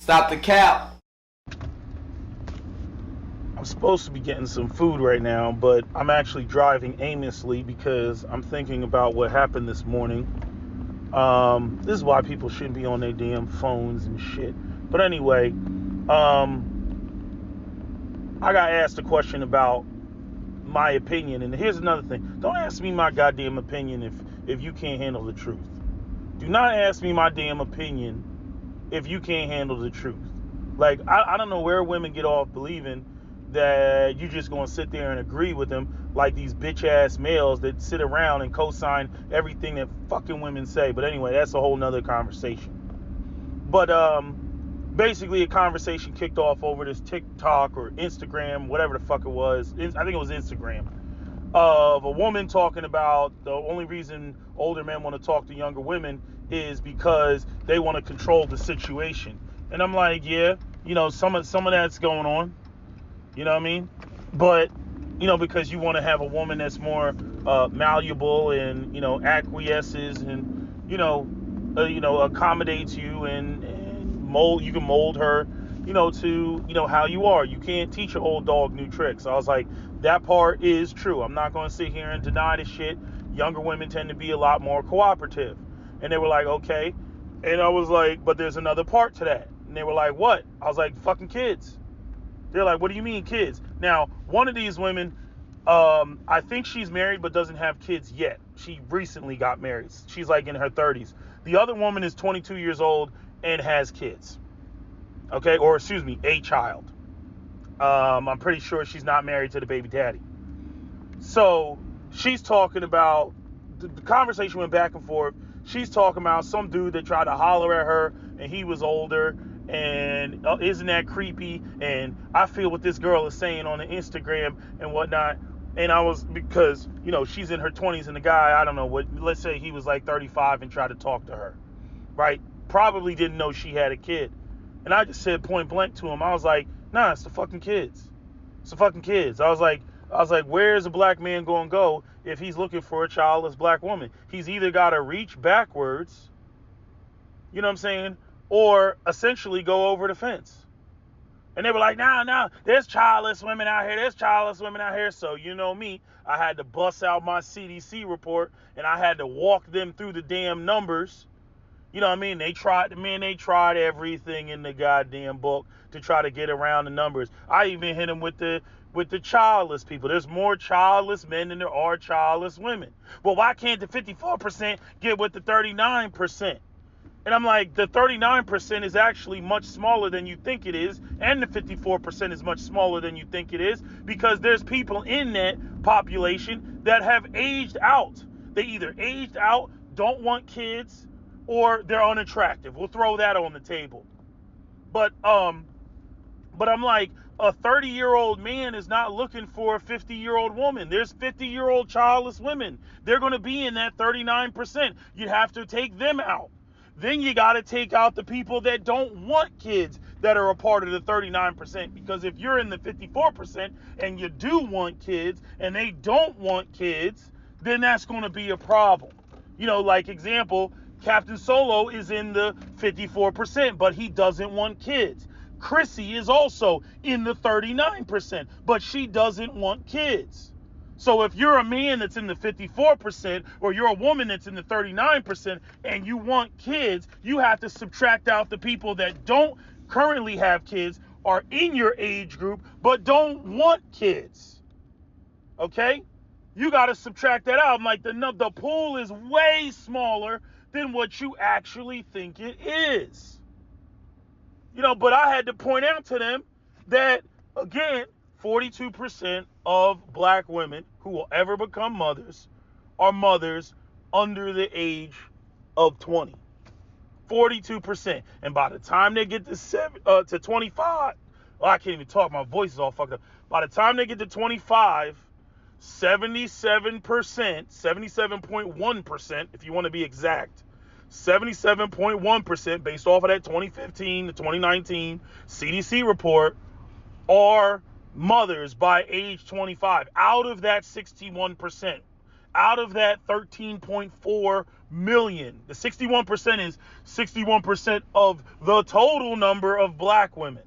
Stop the cap. I'm supposed to be getting some food right now, but I'm actually driving aimlessly because I'm thinking about what happened this morning. This is why people shouldn't be on their damn phones and shit. But anyway, I got asked a question about my opinion, and here's another thing. Don't ask me my goddamn opinion if you can't handle the truth. Do not ask me my damn opinion if you can't handle the truth. Like, I don't know where women get off believing that you just gonna sit there and agree with them like these bitch ass males that sit around and co-sign everything that fucking women say. But anyway, that's a whole nother conversation. But basically a conversation kicked off over this TikTok or Instagram, whatever the fuck it was. I think it was Instagram, of a woman talking about the only reason older men want to talk to younger women is because they want to control the situation. And I'm like, yeah, some of that's going on. You know what I mean? But, because you want to have a woman that's more malleable and, acquiesces and, accommodates you and mold, you can mold her, to, how you are. You can't teach an old dog new tricks. So I was like, that part is true. I'm not going to sit here and deny this shit. Younger women tend to be a lot more cooperative. And they were like, okay. And I was like, but there's another part to that. And they were like, what? I was like, fucking kids. They're like, what do you mean kids? Now, one of these women, I think she's married but doesn't have kids yet. She recently got married. She's like in her 30s. The other woman is 22 years old and has kids. Okay, or excuse me, a child. I'm pretty sure she's not married to the baby daddy. So she's talking about, the conversation went back and forth. She's talking about some dude that tried to holler at her and he was older. And isn't that creepy? And I feel what this girl is saying on the Instagram and whatnot. And I was, because, she's in her 20s and the guy, I don't know what, let's say he was like 35 and tried to talk to her, right? Probably didn't know she had a kid. And I just said point blank to him, I was like, nah, it's the fucking kids. It's the fucking kids. I was like, where's a black man going to go if he's looking for a childless black woman? He's either got to reach backwards, you know what I'm saying? Or essentially go over the fence. And they were like, nah, there's childless women out here. There's childless women out here. So, you know me, I had to bust out my CDC report and I had to walk them through the damn numbers. You know what I mean? They tried everything in the goddamn book to try to get around the numbers. I even hit them with the childless people. There's more childless men than there are childless women. Well, why can't the 54% get with the 39%? And I'm like, the 39% is actually much smaller than you think it is, and the 54% is much smaller than you think it is, because there's people in that population that have aged out. They either aged out, don't want kids, or they're unattractive. We'll throw that on the table. But I'm like, a 30-year-old man is not looking for a 50-year-old woman. There's 50-year-old childless women. They're going to be in that 39%. You have to take them out. Then you got to take out the people that don't want kids that are a part of the 39%. Because if you're in the 54% and you do want kids and they don't want kids, then that's going to be a problem. Like example, Captain Solo is in the 54%, but he doesn't want kids. Chrissy is also in the 39%, but she doesn't want kids. So if you're a man that's in the 54% or you're a woman that's in the 39% and you want kids, you have to subtract out the people that don't currently have kids, are in your age group, but don't want kids. Okay? You got to subtract that out. I'm like, the pool is way smaller than what you actually think it is. But I had to point out to them that, again, 42% of black women who will ever become mothers are mothers under the age of 20. 42%. And by the time they get to 25, I can't even talk. My voice is all fucked up. By the time they get to 25, 77%, 77.1%, if you want to be exact, 77.1% based off of that 2015 to 2019 CDC report are mothers by age 25 out of that 61%, out of that 13.4 million. The 61% is 61% of the total number of black women.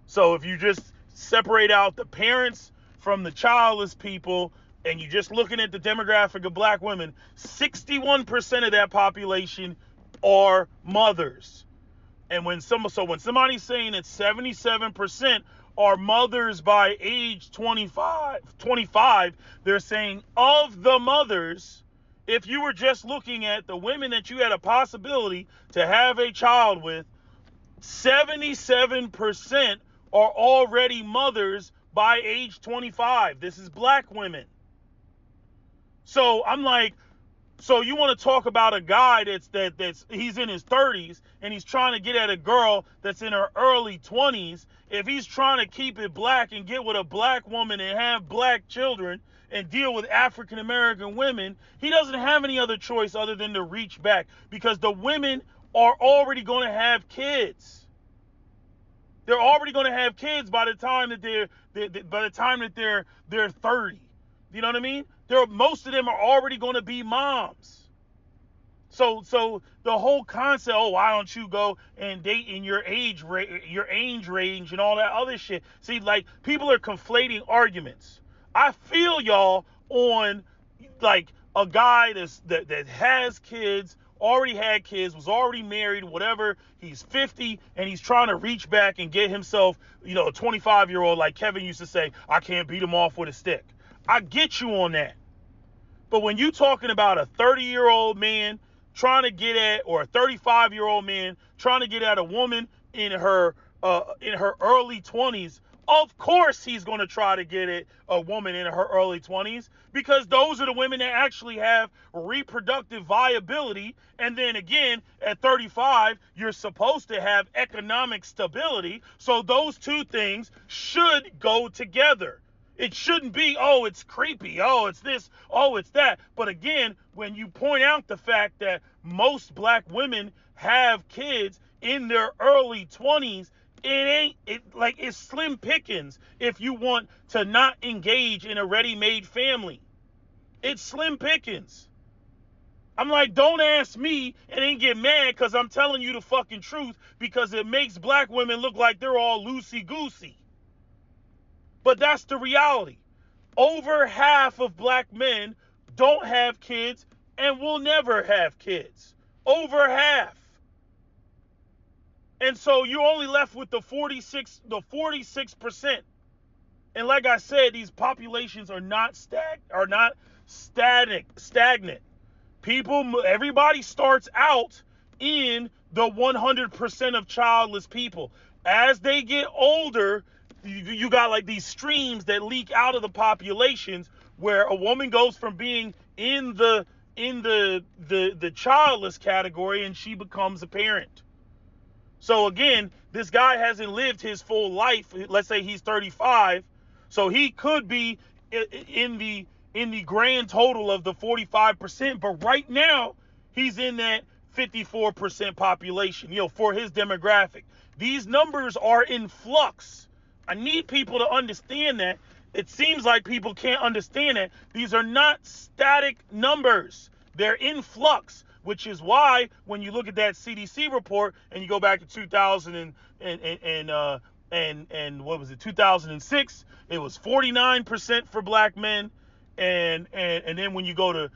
So if you just separate out the parents from the childless people, and you're just looking at the demographic of black women, 61% of that population are mothers. And when somebody's saying that 77% are mothers by age 25, they're saying of the mothers, if you were just looking at the women that you had a possibility to have a child with, 77% are already mothers by age 25. This is black women. So I'm like, so you want to talk about a guy that's he's in his 30s and he's trying to get at a girl that's in her early 20s. If he's trying to keep it black and get with a black woman and have black children and deal with African American women, he doesn't have any other choice other than to reach back, because the women are already going to have kids. They're already going to have kids by the time that they're 30. You know what I mean? Most of them are already going to be moms. So the whole concept, oh, why don't you go and date in your age range and all that other shit? See, like, people are conflating arguments. I feel y'all on, like, a guy that has kids, already had kids, was already married, whatever. He's 50 and he's trying to reach back and get himself, a 25-year-old, like Kevin used to say, I can't beat him off with a stick. I get you on that. But when you talking about a 30-year-old man trying to get at, or a 35-year-old man trying to get at a woman in her early 20s, of course he's going to try to get at a woman in her early 20s, because those are the women that actually have reproductive viability. And then again, at 35, you're supposed to have economic stability. So those two things should go together. It shouldn't be, oh, it's creepy, oh, it's this, oh, it's that. But again, when you point out the fact that most black women have kids in their early 20s, it's slim pickings if you want to not engage in a ready-made family. It's slim pickings. I'm like, don't ask me and then get mad because I'm telling you the fucking truth, because it makes black women look like they're all loosey-goosey. But that's the reality. Over half of black men don't have kids and will never have kids. Over half. And so you're only left with the 46%. And like I said, these populations are not stagnant. Everybody starts out in the 100% of childless people. As they get older, you got like these streams that leak out of the populations, where a woman goes from being in the childless category and she becomes a parent. So again, this guy hasn't lived his full life. Let's say he's 35, so he could be in the grand total of the 45%, but right now he's in that 54% population, for his demographic. These numbers are in flux. I need people to understand that. It seems like people can't understand that. These are not static numbers. They're in flux, which is why when you look at that CDC report and you go back to 2000 and what was it, 2006, it was 49% for black men, and then when you go to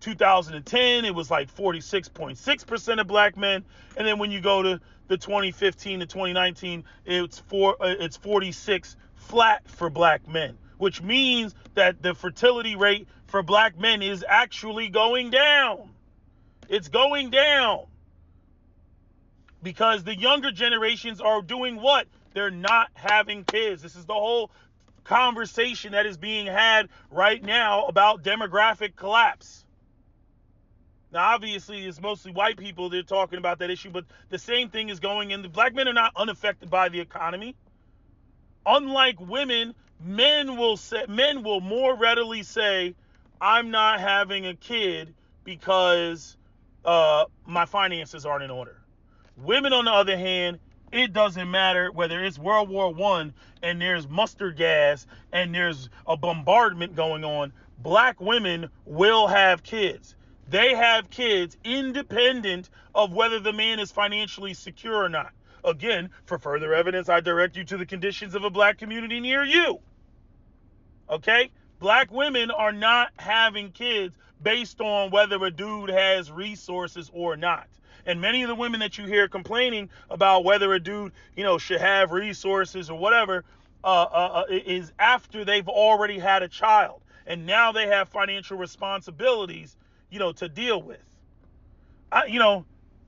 2010, it was like 46.6% of black men, and then when you go to the 2015 to 2019, it's 46 flat for black men, which means that the fertility rate for black men is actually going down. It's going down because the younger generations are doing what? They're not having kids. This is the whole conversation that is being had right now about demographic collapse. Now, obviously, it's mostly white people that are talking about that issue, but the same thing is going in. The black men are not unaffected by the economy. Unlike women, men will more readily say, I'm not having a kid because my finances aren't in order. Women, on the other hand, it doesn't matter whether it's World War I and there's mustard gas and there's a bombardment going on. Black women will have kids. They have kids independent of whether the man is financially secure or not. Again, for further evidence, I direct you to the conditions of a black community near you. Okay? Black women are not having kids based on whether a dude has resources or not. And many of the women that you hear complaining about whether a dude, should have resources or whatever, is after they've already had a child. And now they have financial responsibilities, to deal with.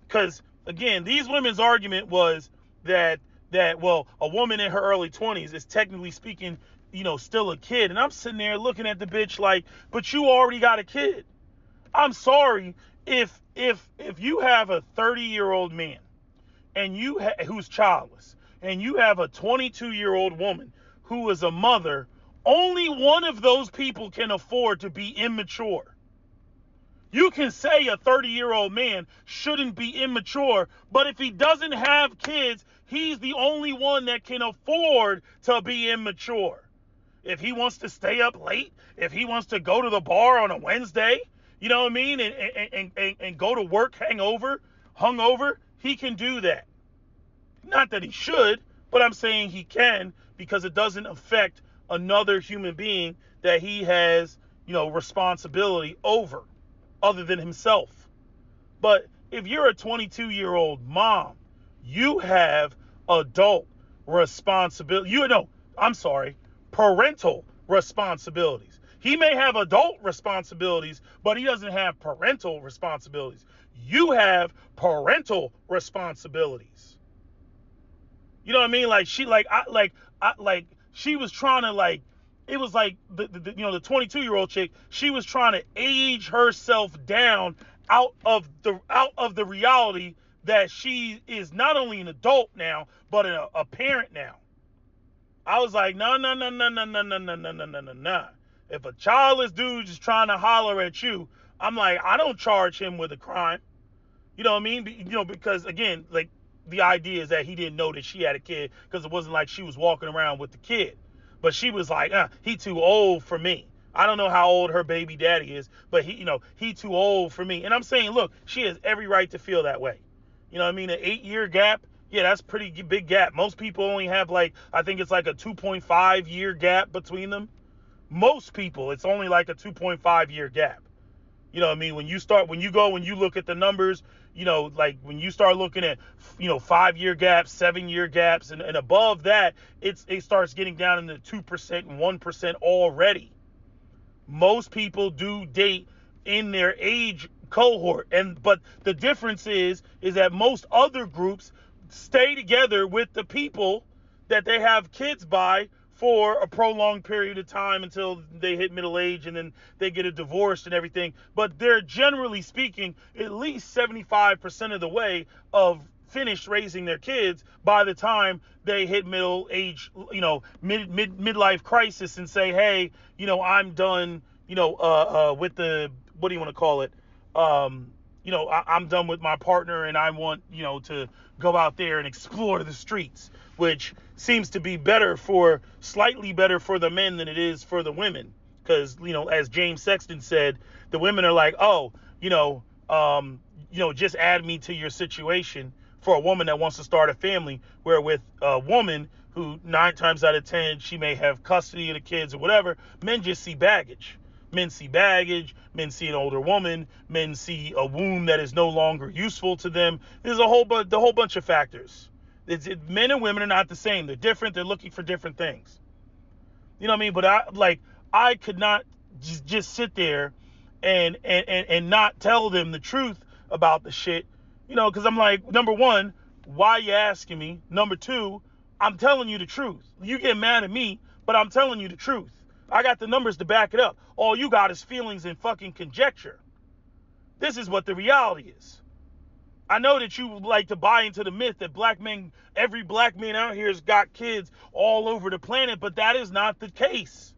Because again, these women's argument was that a woman in her early 20s is technically speaking, still a kid. And I'm sitting there looking at the bitch like, but you already got a kid. I'm sorry if you have a 30-year-old man and who's childless, and you have a 22-year-old woman who is a mother, only one of those people can afford to be immature. You can say a 30-year-old man shouldn't be immature, but if he doesn't have kids, he's the only one that can afford to be immature. If he wants to stay up late, if he wants to go to the bar on a Wednesday, you know what I mean, and go to work hungover, he can do that. Not that he should, but I'm saying he can, because it doesn't affect another human being that he has, responsibility over, other than himself. But if you're a 22-year-old mom, you have adult responsibility. Parental responsibilities. He may have adult responsibilities, but he doesn't have parental responsibilities. You have parental responsibilities. You know what I mean? Like she was trying to, it was like the 22-year-old chick, she was trying to age herself down out of the reality that she is not only an adult now, but a parent now. I was like, no. If a childless dude is trying to holler at you, I'm like, I don't charge him with a crime. You know what I mean? Because again, the idea is that he didn't know that she had a kid, because it wasn't like she was walking around with the kid. But she was like, he too old for me. I don't know how old her baby daddy is, but he too old for me. And I'm saying, look, she has every right to feel that way. You know what I mean? An 8-year gap. Yeah, that's pretty big gap. Most people only have I think it's like a 2.5 year gap between them. Most people, it's only like a 2.5 year gap. You know what I mean? When you look at the numbers, when you start looking at, 5-year gaps, 7-year gaps, and above that, it starts getting down into 2% and 1% already. Most people do date in their age cohort. But the difference is that most other groups stay together with the people that they have kids by for a prolonged period of time until they hit middle age, and then they get a divorce and everything. But they're, generally speaking, at least 75% of the way of finished raising their kids by the time they hit middle age, midlife crisis, and say, hey, I'm done, with the, what do you want to call it? I'm done with my partner, and I want, to go out there and explore the streets, which seems to be slightly better for the men than it is for the women. Because, as James Sexton said, the women are like, just add me to your situation, for a woman that wants to start a family, where with a woman who 9 times out of 10, she may have custody of the kids or whatever, men just see baggage. Men see baggage, men see an older woman, men see a womb that is no longer useful to them. There's the whole bunch of factors. Men and women are not the same. They're different. They're looking for different things. You know what I mean? But I could not just sit there and not tell them the truth about the shit, because I'm like, number one, why are you asking me? Number two, I'm telling you the truth. You get mad at me, but I'm telling you the truth. I got the numbers to back it up. All you got is feelings and fucking conjecture. This is what the reality is. I know that you would like to buy into the myth that every black man out here has got kids all over the planet, but that is not the case.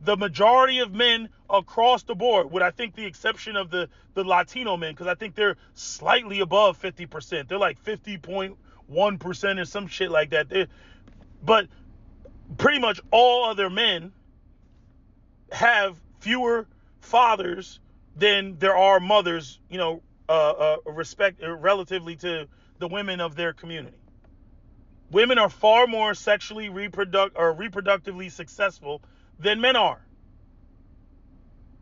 The majority of men across the board, with I think the exception of the Latino men, because I think they're slightly above 50%. They're like 50.1% or some shit like that. But pretty much all other men have fewer fathers than there are mothers, respect relatively to the women of their community. Women are far more sexually reproductively successful than men are.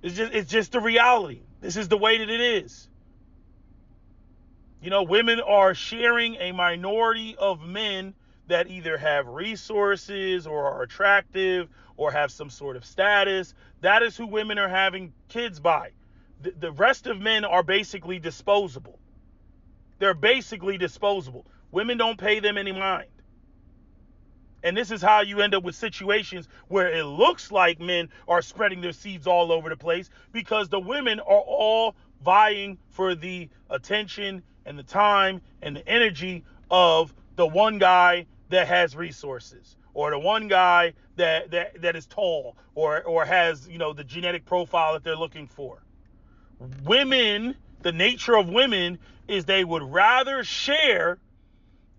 It's just the reality. This is the way that it is. Women are sharing a minority of men that either have resources or are attractive or have some sort of status. That is who women are having kids by. The rest of men are basically disposable. They're basically disposable. Women don't pay them any mind. And this is how you end up with situations where it looks like men are spreading their seeds all over the place, because the women are all vying for the attention and the time and the energy of the one guy that has resources, or the one guy that is tall, or has, the genetic profile that they're looking for. Women, the nature of women is they would rather share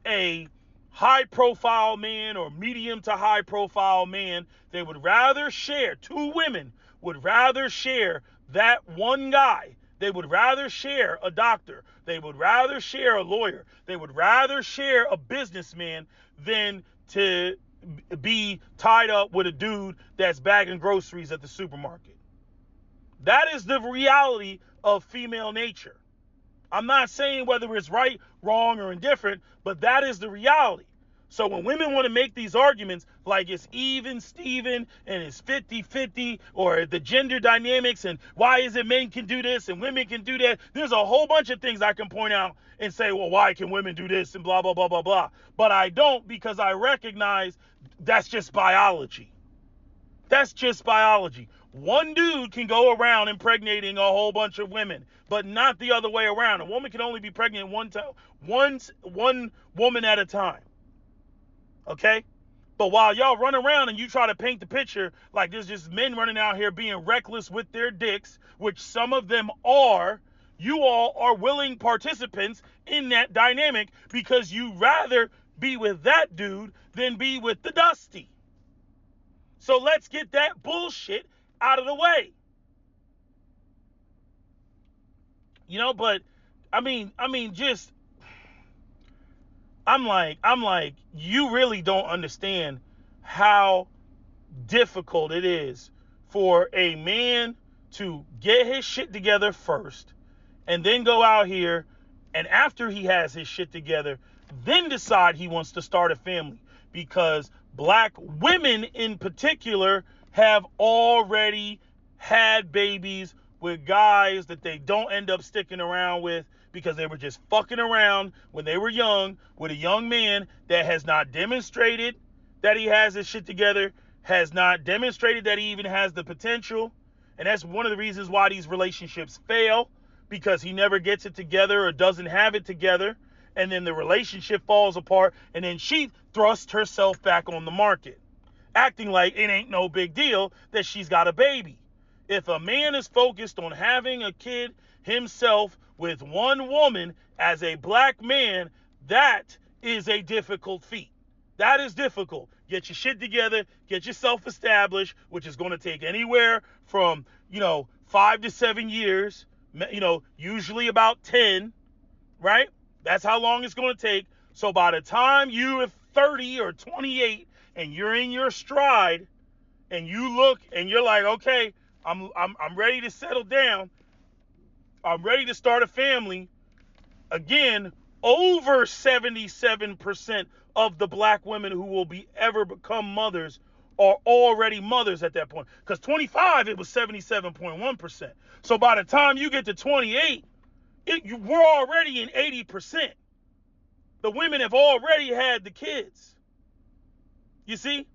a high profile man or medium to high profile man. They would rather share, two women would rather share that one guy. They would rather share a doctor. They would rather share a lawyer. They would rather share a businessman than to be tied up with a dude that's bagging groceries at the supermarket. That is the reality of female nature. I'm not saying whether it's right, wrong, or indifferent, but that is the reality. So when women want to make these arguments like it's even Steven and it's 50-50, or the gender dynamics and why is it men can do this and women can do that, there's a whole bunch of things I can point out and say, well, why can women do this and blah, blah, blah, blah, blah. But I don't, because I recognize that's just biology. That's just biology. One dude can go around impregnating a whole bunch of women, but not the other way around. A woman can only be pregnant one woman at a time. Okay? But while y'all run around and you try to paint the picture like there's just men running out here being reckless with their dicks, which some of them are, you all are willing participants in that dynamic because you rather be with that dude than be with the Dusty. So let's get that bullshit out of the way. But I'm like, you really don't understand how difficult it is for a man to get his shit together first, and then go out here, and after he has his shit together, then decide he wants to start a family. Because black women in particular have already had babies with guys that they don't end up sticking around with because they were just fucking around when they were young with a young man that has not demonstrated that he has his shit together, has not demonstrated that he even has the potential. And that's one of the reasons why these relationships fail, because he never gets it together or doesn't have it together. And then the relationship falls apart, and then she thrusts herself back on the market, acting like it ain't no big deal that she's got a baby. If a man is focused on having a kid himself with one woman as a black man, that is a difficult feat. That is difficult. Get your shit together, get yourself established, which is going to take anywhere from, 5 to 7 years, usually about 10, right? That's how long it's going to take. So by the time you're 30 or 28 and you're in your stride and you look and you're like, okay, I'm ready to settle down, I'm ready to start a family. Again, over 77% of the black women who will ever become mothers are already mothers at that point. Because 25, it was 77.1%. So by the time you get to 28, we're already in 80%. The women have already had the kids. You see?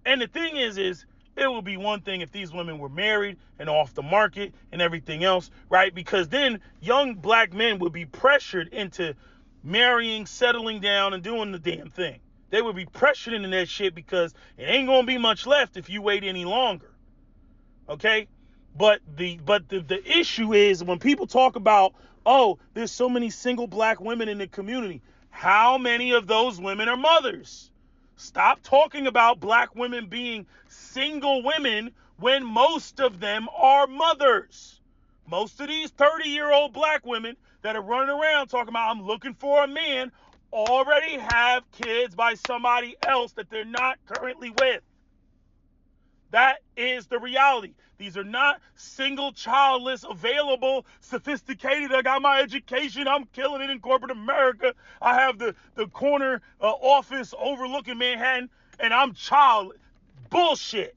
And the thing is it would be one thing if these women were married and off the market and everything else, right? Because then young black men would be pressured into marrying, settling down, and doing the damn thing. They would be pressured into that shit because it ain't gonna be much left if you wait any longer. Okay? But the issue is when people talk about, oh, there's so many single black women in the community. How many of those women are mothers? Stop talking about black women being single women when most of them are mothers. Most of these 30-year-old black women that are running around talking about I'm looking for a man already have kids by somebody else that they're not currently with. That is the reality. These are not single, childless, available, sophisticated. I got my education. I'm killing it in corporate America. I have the corner office overlooking Manhattan, and I'm childless. Bullshit.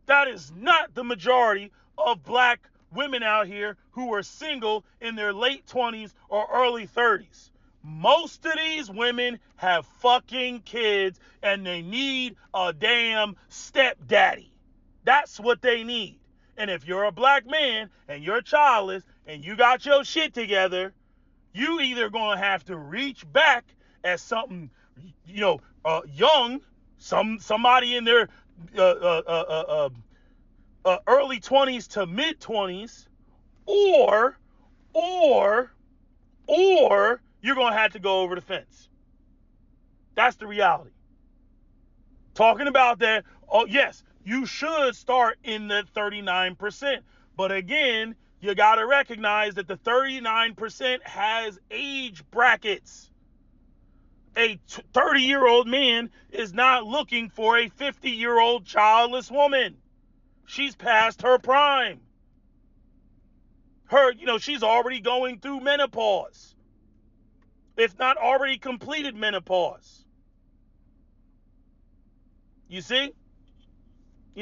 That is not the majority of black women out here who are single in their late 20s or early 30s. Most of these women have fucking kids, and they need a damn stepdaddy. That's what they need. And if you're a black man and you're childless and you got your shit together, you either going to have to reach back at something, young, somebody in their early 20s to mid 20s, or you're going to have to go over the fence. That's the reality. Talking about that, oh yes, you should start in the 39%. But again, you got to recognize that the 39% has age brackets. A 30-year-old man is not looking for a 50-year-old childless woman. She's past her prime. She's already going through menopause, if not already completed menopause. You see?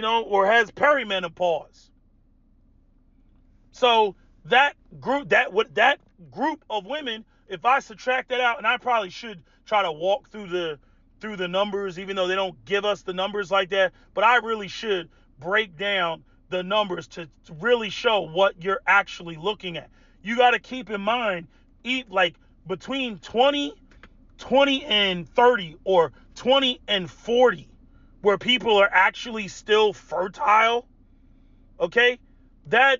Or has perimenopause. So that group of women, if I subtract that out, and I probably should try to walk through the numbers, even though they don't give us the numbers like that, but I really should break down the numbers to really show what you're actually looking at. You got to keep in mind, between 20 and 30, or 20 and 40, where people are actually still fertile, okay? That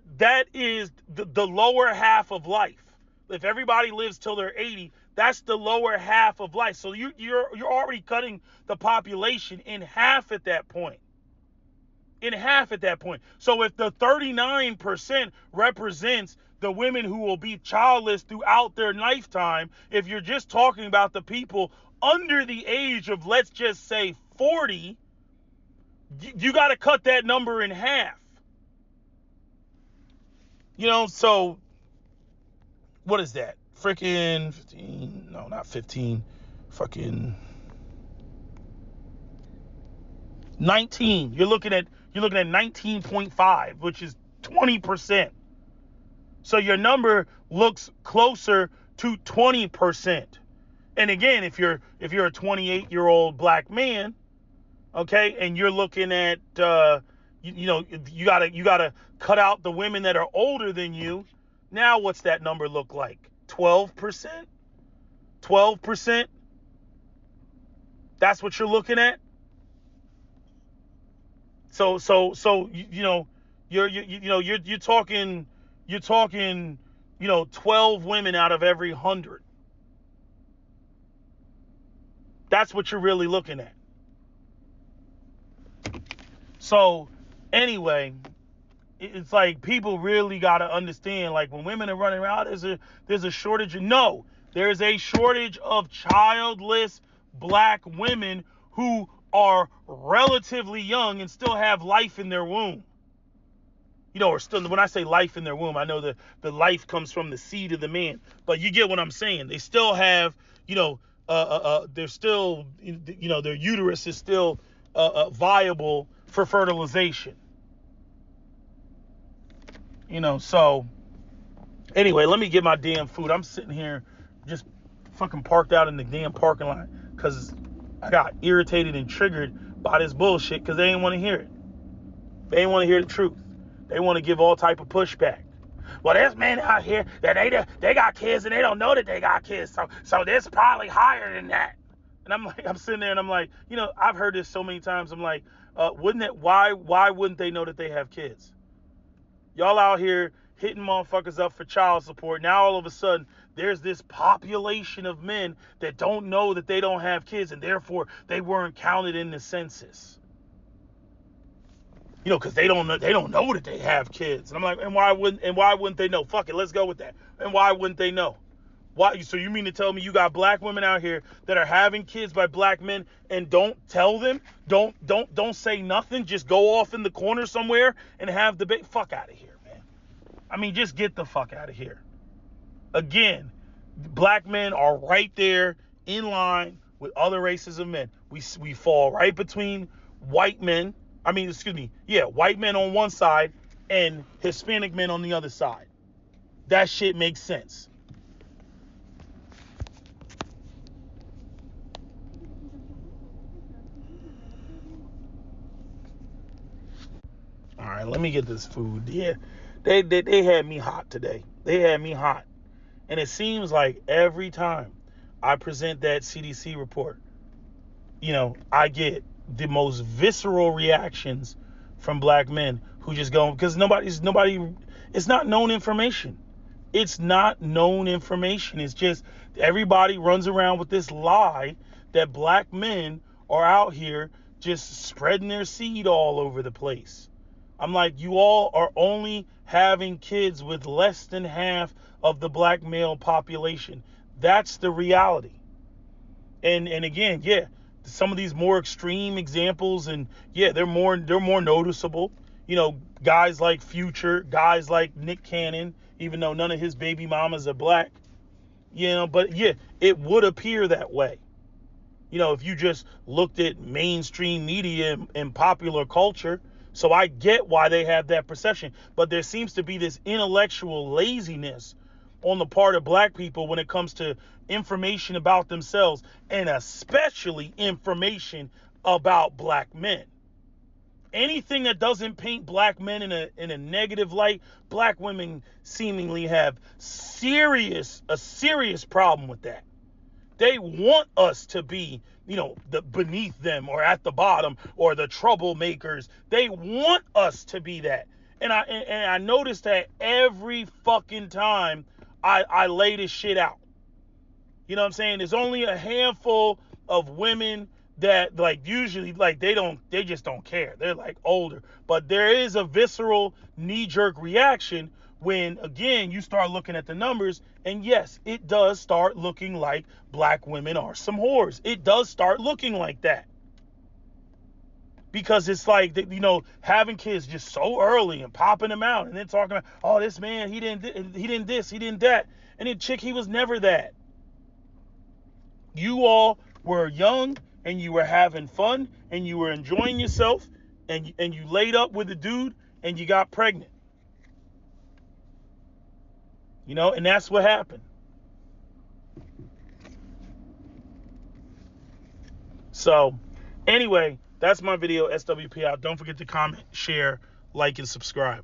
is the lower half of life. If everybody lives till they're 80, that's the lower half of life. So you're already cutting the population in half at that point. So if the 39% represents the women who will be childless throughout their lifetime, if you're just talking about the people under the age of, let's just say, 40, you got to cut that number in half. So what is that? Freaking 15? No, not 15. Fucking 19. You're looking at 19.5, which is 20%. So your number looks closer to 20%. And again, if you're a 28-year-old black man, okay, and you're looking at you gotta cut out the women that are older than you. Now what's that number look like? 12%? 12%? That's what you're looking at? So you're talking 12 women out of every 100. That's what you're really looking at. So anyway, it's like people really got to understand, like, when women are running around, there's a shortage. No, there's a shortage of childless black women who are relatively young and still have life in their womb. Or still, when I say life in their womb, I know the life comes from the seed of the man, but you get what I'm saying. They still have, they're still, their uterus is still viable for fertilization. So anyway, let me get my damn food. I'm sitting here just fucking parked out in the damn parking lot because I got irritated and triggered by this bullshit because they didn't want to hear it. They didn't want to hear the truth. They want to give all type of pushback. Well, there's men out here that they got kids and they don't know that they got kids. So this probably higher than that. And I'm sitting there and I'm like, I've heard this so many times. I'm like, why wouldn't they know that they have kids? Y'all out here hitting motherfuckers up for child support. Now all of a sudden there's this population of men that don't know that they don't have kids and therefore they weren't counted in the census. because they don't know that they have kids. And I'm like, and why wouldn't they know? Fuck it, let's go with that. And why wouldn't they know? Why? So you mean to tell me you got black women out here that are having kids by black men and don't tell them? Don't say nothing. Just go off in the corner somewhere and have debate. Fuck out of here, man. I mean, just get the fuck out of here. Again, black men are right there in line with other races of men. We fall right between white men. White men on one side and Hispanic men on the other side. That shit makes sense. All right, let me get this food. Yeah, they had me hot today. They had me hot. And it seems like every time I present that CDC report, I get the most visceral reactions from black men who just go, because it's not known information. It's not known information. It's just everybody runs around with this lie that black men are out here just spreading their seed all over the place. I'm like, you all are only having kids with less than half of the black male population. That's the reality. And again, yeah, some of these more extreme examples, and yeah, they're more noticeable. Guys like Future, guys like Nick Cannon, even though none of his baby mamas are black. But yeah, it would appear that way. If you just looked at mainstream media and popular culture. So I get why they have that perception. But there seems to be this intellectual laziness on the part of black people when it comes to information about themselves, and especially information about black men. Anything that doesn't paint black men in a negative light, black women seemingly have a serious problem with that. They want us to be, the beneath them or at the bottom or the troublemakers. They want us to be that. And I noticed that every fucking time I lay this shit out. You know what I'm saying? There's only a handful of women that usually they just don't care. They're older. But there is a visceral knee-jerk reaction when, again, you start looking at the numbers, and yes, it does start looking like black women are some whores. It does start looking like that. Because it's having kids just so early and popping them out and then talking about, oh, this man, he didn't this, he didn't that. And then chick, he was never that. You all were young and you were having fun and you were enjoying yourself and you laid up with a dude and you got pregnant. And that's what happened. So, anyway, that's my video. SWP out. Don't forget to comment, share, like, and subscribe.